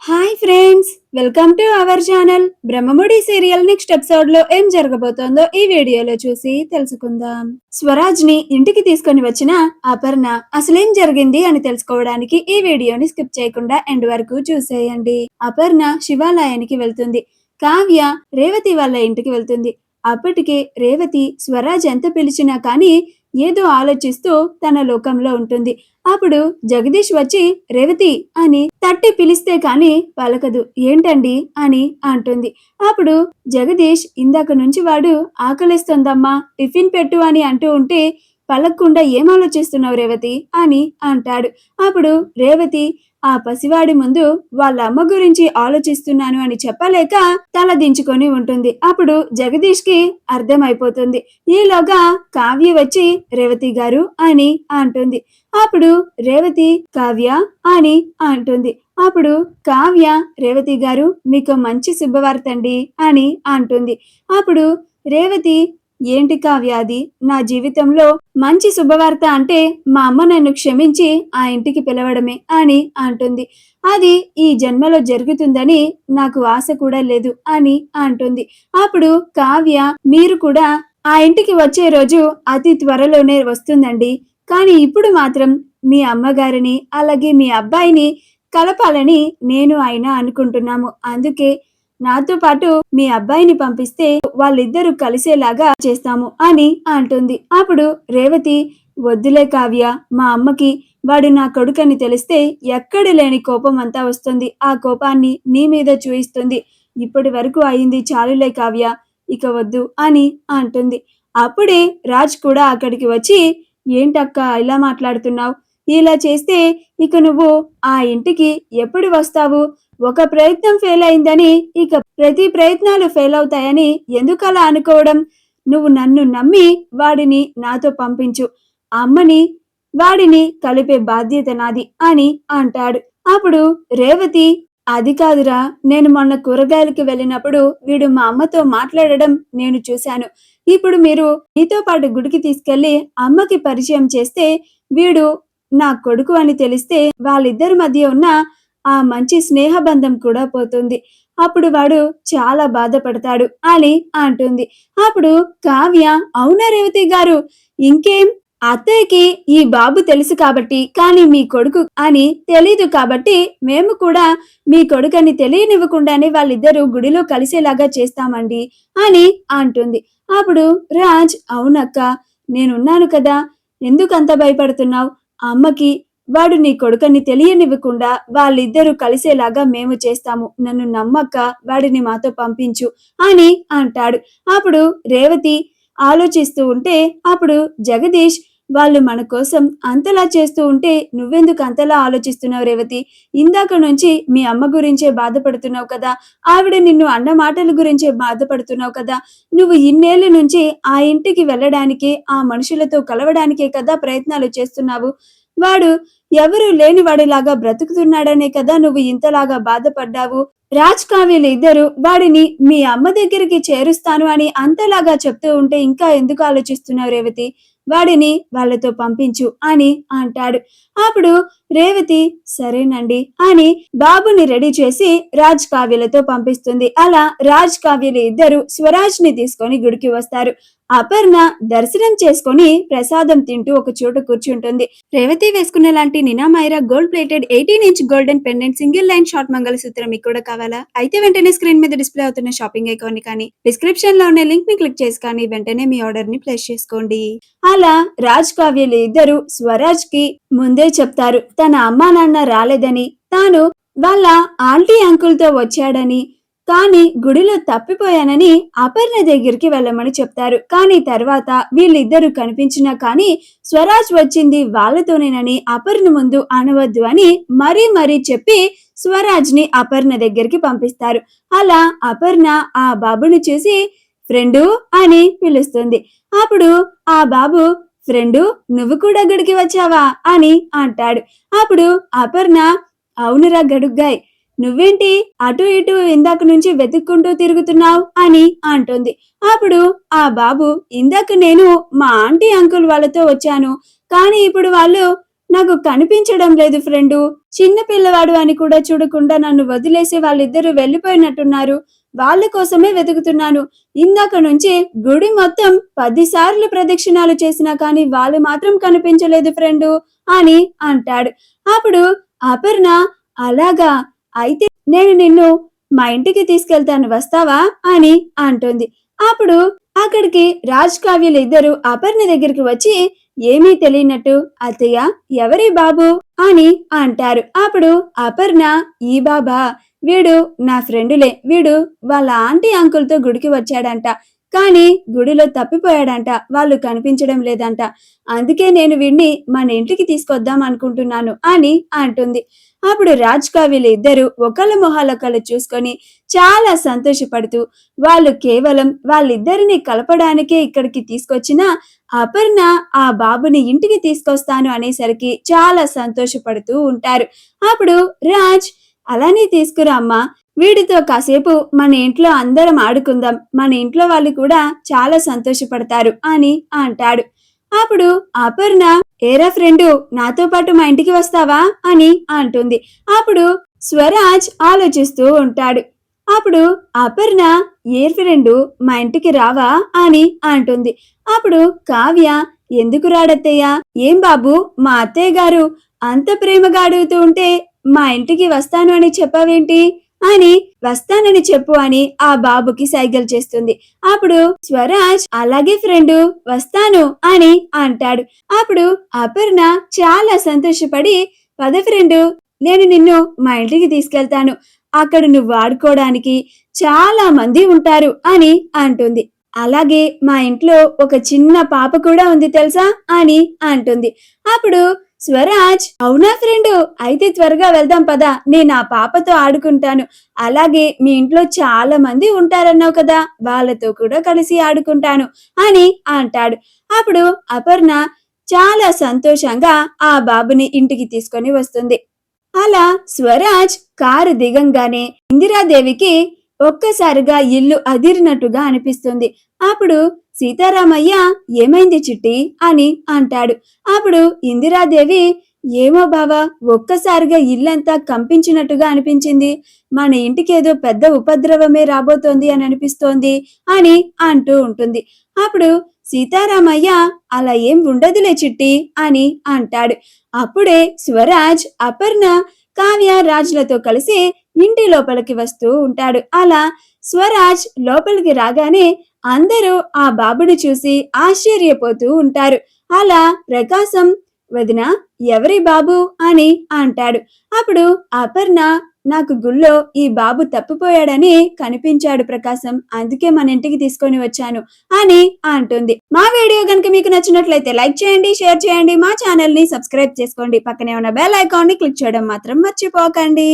Hi friends, welcome to our channel. Brahmamudi serial next episode లో ఏం జరగబోతోందో ఈ వీడియోలో చూసి తెలుసుకుందాం. స్వరాజ్ ని ఇంటికి తీసుకొని వచ్చిన అపర్ణ అసలేం జరిగింది అని తెలుసుకోవడానికి ఈ వీడియోని స్కిప్ చేయకుండా ఎండ్ వరకు చూసేయండి. అపర్ణ శివాలయానికి వెళ్తుంది. కావ్య రేవతి వాళ్ళ ఇంటికి వెళ్తుంది. అప్పటికే రేవతి స్వరాజ్ ఎంత పిలిచినా కానీ ఏదో ఆలోచిస్తూ తన లోకంలో ఉంటుంది. అప్పుడు జగదీష్ వచ్చి రేవతి అని తట్టి పిలిస్తే కాని పలకదు. ఏంటండి అని అంటుంది. అప్పుడు జగదీష్ ఇందాక నుంచి వాడు ఆకలిస్తోందమ్మా టిఫిన్ పెట్టు అని అంటూ ఉంటే పలక్కుండా ఏం ఆలోచిస్తున్నావు రేవతి అని అంటాడు. అప్పుడు రేవతి ఆ పసివాడి ముందు వాళ్ళ అమ్మ గురించి ఆలోచిస్తున్నాను అని చెప్పలేక తల దించుకొని ఉంటుంది. అప్పుడు జగదీష్ కి అర్థమైపోతుంది. ఈలోగా కావ్య వచ్చి రేవతి గారు అని అంటుంది. అప్పుడు రేవతి కావ్య అని అంటుంది. అప్పుడు కావ్య రేవతి గారు మీకు మంచి శుభవార్త అండి అని అంటుంది. అప్పుడు రేవతి ఏంటి కావ్య అది? నా జీవితంలో మంచి శుభవార్త అంటే మా అమ్మ నన్ను క్షమించి ఆ ఇంటికి పిలవడమే అని అంటుంది. అది ఈ జన్మలో జరుగుతుందని నాకు ఆశ కూడా లేదు అని అంటుంది. అప్పుడు కావ్య మీరు కూడా ఆ ఇంటికి వచ్చే రోజు అతి త్వరలోనే వస్తుందండి. కానీ ఇప్పుడు మాత్రం మీ అమ్మగారిని అలాగే మీ అబ్బాయిని కలపాలని నేను ఆయన అనుకుంటున్నాము. అందుకే నాతో పాటు మీ అబ్బాయిని పంపిస్తే వాళ్ళిద్దరూ కలిసేలాగా చేస్తాము అని అంటుంది. అప్పుడు రేవతి వద్దులే కావ్య, మా అమ్మకి వాడు నా కొడుకని తెలిస్తే ఎక్కడ లేని కోపం అంతా వస్తుంది. ఆ కోపాన్ని నీ మీద చూయిస్తుంది. ఇప్పటి వరకు అయింది చాలులే కావ్య, ఇక వద్దు అని అంటుంది. అప్పుడే రాజ్ కూడా అక్కడికి వచ్చి ఏంటక్క ఇలా మాట్లాడుతున్నావు? ఇలా చేస్తే ఇక నువ్వు ఆ ఇంటికి ఎప్పుడు వస్తావు? ఒక ప్రయత్నం ఫెయిల్ అయిందని ఇక ప్రతి ప్రయత్నాలు ఫెయిల్ అవుతాయని ఎందుకలా అనుకోవడం? నువ్వు నన్ను నమ్మి వాడిని నాతో పంపించు. అమ్మని వాడిని కలిపే బాధ్యత నాది అని అంటాడు. అప్పుడు రేవతి అది కాదురా, నేను మొన్న కూరగాయలకి వెళ్ళినప్పుడు వీడు మా అమ్మతో మాట్లాడడం నేను చూశాను. ఇప్పుడు మీరు నీతో పాటు గుడికి తీసుకెళ్లి అమ్మకి పరిచయం చేస్తే వీడు నా కొడుకు అని తెలిస్తే వాళ్ళిద్దరి మధ్య ఉన్న ఆ మంచి స్నేహబంధం కూడా పోతుంది. అప్పుడు వాడు చాలా బాధపడతాడు అని అంటుంది. అప్పుడు కావ్య అవునా రేవతి గారు, ఇంకేం అత్తయ్యకి ఈ బాబు తెలుసు కాబట్టి, కానీ మీ కొడుకు అని తెలీదు కాబట్టి మేము కూడా మీ కొడుకని తెలియనివ్వకుండానే వాళ్ళిద్దరూ గుడిలో కలిసేలాగా చేస్తామండి అని అంటుంది. అప్పుడు రాజ్ అవునక్క, నేనున్నాను కదా, ఎందుకంత భయపడుతున్నావు? అమ్మకి వాడు నీ కొడుకని తెలియనివ్వకుండా వాళ్ళిద్దరూ కలిసేలాగా మేము చేస్తాము. నన్ను నమ్మక్క, వాడిని మాతో పంపించు అని అంటాడు. అప్పుడు రేవతి ఆలోచిస్తూ ఉంటే అప్పుడు జగదీష్ వాళ్ళు మన కోసం అంతలా చేస్తూ ఉంటే నువ్వెందుకు అంతలా ఆలోచిస్తున్నావు రేవతి? ఇందాక నుంచి మీ అమ్మ గురించే బాధపడుతున్నావు కదా, ఆవిడ నిన్ను అన్న మాటల గురించే బాధపడుతున్నావు కదా. నువ్వు ఇన్నేళ్ల నుంచి ఆ ఇంటికి వెళ్ళడానికి ఆ మనుషులతో కలవడానికే కదా ప్రయత్నాలు చేస్తున్నావు. వాడు ఎవరు లేని వాడిలాగా బ్రతుకుతున్నాడనే కదా నువ్వు ఇంతలాగా బాధపడ్డావు. రాజ్ కావ్యలు ఇద్దరు వాడిని మీ అమ్మ దగ్గరికి చేరుస్తాను అని అంతలాగా చెప్తూ ఉంటే ఇంకా ఎందుకు ఆలోచిస్తున్నావు రేవతి? వాడిని వాళ్ళతో పంపించు అని అంటాడు. అప్పుడు రేవతి సరేనండి అని బాబుని రెడీ చేసి రాజ్ కావ్యలతో పంపిస్తుంది. అలా రాజ్ కావ్యలు ఇద్దరు స్వరాజ్ ని తీసుకొని గుడికి వస్తారు. అపర్ణ దర్శనం చేసుకొని ప్రసాదం తింటూ ఒక చోట కూర్చుంటుంది. రేవతి వేసుకున్న లాంటి నినా మైరా gold plated 18-inch golden pendant single line short మంగళసూత్రం మీకు కూడా కావాలా? అయితే వెంటనే స్క్రీన్ మీద డిస్ప్లే అవుతున్న షాపింగ్ ఐకాన్ ని కానీ డిస్క్రిప్షన్ లో ఉన్న లింక్ ని క్లిక్ చేసి కానీ వెంటనే మీ ఆర్డర్ ని ప్లేస్ చేసుకోండి. అలా రాజ్ కావ్యలు ఇద్దరు స్వరాజ్ కి ముందే చెప్తారు తన అమ్మా నాన్న రాలేదని, తాను వాళ్ళ ఆంటీ అంకుల్ తో వచ్చాడని, కానీ గుడిలో తప్పిపోయానని అపర్ణ దగ్గరికి వెళ్ళమని చెప్తారు. కానీ తర్వాత వీళ్ళిద్దరూ కనిపించినా కానీ స్వరాజ్ వచ్చింది వాళ్ళతోనేనని అపర్ణ ముందు అనవద్దు అని మరీ చెప్పి స్వరాజ్ ని అపర్ణ దగ్గరికి పంపిస్తారు. అలా అపర్ణ ఆ బాబుని చూసి ఫ్రెండు అని పిలుస్తుంది. అప్పుడు ఆ బాబు ఫ్రెండు నువ్వు కూడా గుడికి వచ్చావా అని అంటాడు. అప్పుడు అపర్ణ అవునురా గడుగ్గాయ్, నువ్వేంటి అటు ఇటు ఇందాక నుంచి వెతుక్కుంటూ తిరుగుతున్నావు అని అంటుంది. అప్పుడు ఆ బాబు ఇందాక నేను మా ఆంటీ అంకుల్ వాళ్ళతో వచ్చాను, కానీ ఇప్పుడు వాళ్ళు నాకు కనిపించడం లేదు ఫ్రెండు. చిన్న పిల్లవాడు అని కూడా చూడకుండా నన్ను వదిలేసి వాళ్ళిద్దరూ వెళ్ళిపోయినట్టున్నారు. వాళ్ళ కోసమే వెతుకుతున్నాను. ఇందాక నుంచి గుడి మొత్తం 10 సార్లు ప్రదక్షిణాలు చేసినా కానీ వాళ్ళు మాత్రం కనిపించలేదు ఫ్రెండు అని అంటాడు. అప్పుడు అపర్ణ, అలాగా, అయితే నేను నిన్ను మా ఇంటికి తీసుకెళ్తాను, వస్తావా అని అంటుంది. అప్పుడు అక్కడికి రాజ్ కావ్యలు ఇద్దరు అపర్ణ దగ్గరికి వచ్చి ఏమీ తెలియనట్టు, అత్తయ్య ఎవరి బాబు అని అంటారు. అప్పుడు అపర్ణ, ఈ బాబా, వీడు నా ఫ్రెండులే. వీడు వాళ్ళ ఆంటీ అంకుల్తో గుడికి వచ్చాడంట. కానీ గుడిలో తప్పిపోయాడంట. వాళ్ళు కనిపించడం లేదంట. అందుకే నేను వీడిని మన ఇంటికి తీసుకొద్దాం అనుకుంటున్నాను అని అంటుంది. అప్పుడు రాజ్ కావ్యలు ఇద్దరు ఒకళ్ళ మొహాలొకళ్ళు చూసుకొని చాలా సంతోషపడుతూ, వాళ్ళు కేవలం వాళ్ళిద్దరిని కలపడానికే ఇక్కడికి తీసుకొచ్చిన అపర్ణ ఆ బాబుని ఇంటికి తీసుకొస్తాను అనేసరికి చాలా సంతోషపడుతూ ఉంటారు. అప్పుడు రాజ్, అలానే తీసుకురా అమ్మా, వీడితో కాసేపు మన ఇంట్లో అందరం ఆడుకుందాం, మన ఇంట్లో వాళ్ళు కూడా చాలా సంతోషపడతారు అని అంటాడు. అప్పుడు అపర్ణ, ఏరా ఫ్రెండు, నాతో పాటు మా ఇంటికి వస్తావా అని అంటుంది. అప్పుడు స్వరాజ్ ఆలోచిస్తూ ఉంటాడు. అప్పుడు అపర్ణ, ఏ ఫ్రెండు, మా ఇంటికి రావా అని అంటుంది. అప్పుడు కావ్య, ఎందుకు రాడత్తయ్య? ఏం బాబు, మా అత్తయ్య గారు అంత ప్రేమగా అడుగుతూ ఉంటే మా ఇంటికి వస్తాను అని చెప్పావేంటి అని, వస్తానని చెప్పు అని ఆ బాబుకి సైగలు చేస్తుంది. అప్పుడు స్వరాజ్, అలాగే ఫ్రెండు, వస్తాను అని అంటాడు. అప్పుడు అపర్ణ చాలా సంతోషపడి, పద ఫ్రెండు, నేను నిన్ను మా ఇంటికి తీసుకెళ్తాను, అక్కడ నువ్వు ఆడుకోవడానికి చాలా మంది ఉంటారు అని అంటుంది. అలాగే మా ఇంట్లో ఒక చిన్న పాప కూడా ఉంది తెలుసా అని అంటుంది. అప్పుడు స్వరాజ్, అవునా ఫ్రెండు, అయితే త్వరగా వెళ్దాం పదా, నేను ఆ పాపతో ఆడుకుంటాను. అలాగే మీ ఇంట్లో చాలా మంది ఉంటారన్నావు కదా, వాళ్ళతో కూడా కలిసి ఆడుకుంటాను అని అంటాడు. అప్పుడు అపర్ణ చాలా సంతోషంగా ఆ బాబుని ఇంటికి తీసుకొని వస్తుంది. అలా స్వరాజ్ కారు దిగంగానే ఇందిరాదేవికి ఒక్కసారిగా ఇల్లు అదిరినట్టుగా అనిపిస్తుంది. అప్పుడు సీతారామయ్య, ఏమైంది చిట్టి అని అంటాడు. అప్పుడు ఇందిరాదేవి, ఏమో బావా, ఒక్కసారిగా ఇల్లంతా కంపించినట్టుగా అనిపించింది. మన ఇంటికేదో పెద్ద ఉపద్రవమే రాబోతోంది అని అనిపిస్తోంది అని అంటూ ఉంటుంది. అప్పుడు సీతారామయ్య, అలా ఏం ఉండదులే చిట్టి అని అంటాడు. అప్పుడే స్వరాజ్, అపర్ణ, కావ్య రాజ్లతో కలిసి ఇంటి లోపలికి వస్తూ ఉంటాడు. అలా స్వరాజ్ లోపలికి రాగానే అందరూ ఆ బాబుని చూసి ఆశ్చర్యపోతూ ఉంటారు. అలా ప్రకాశం, వదిన, ఎవరి బాబు అని అంటాడు. అప్పుడు అపర్ణ, నాకు గుళ్ళో ఈ బాబు తప్పిపోయాడని కనిపించాడు ప్రకాశం, అందుకే మన ఇంటికి తీసుకొని వచ్చాను అని అంటుంది. మా వీడియో కనుక మీకు నచ్చినట్లయితే లైక్ చేయండి, షేర్ చేయండి, మా ఛానల్ ని సబ్స్క్రైబ్ చేసుకోండి, పక్కనే ఉన్న బెల్ ఐకాన్ ని క్లిక్ చేయడం మాత్రం మర్చిపోకండి.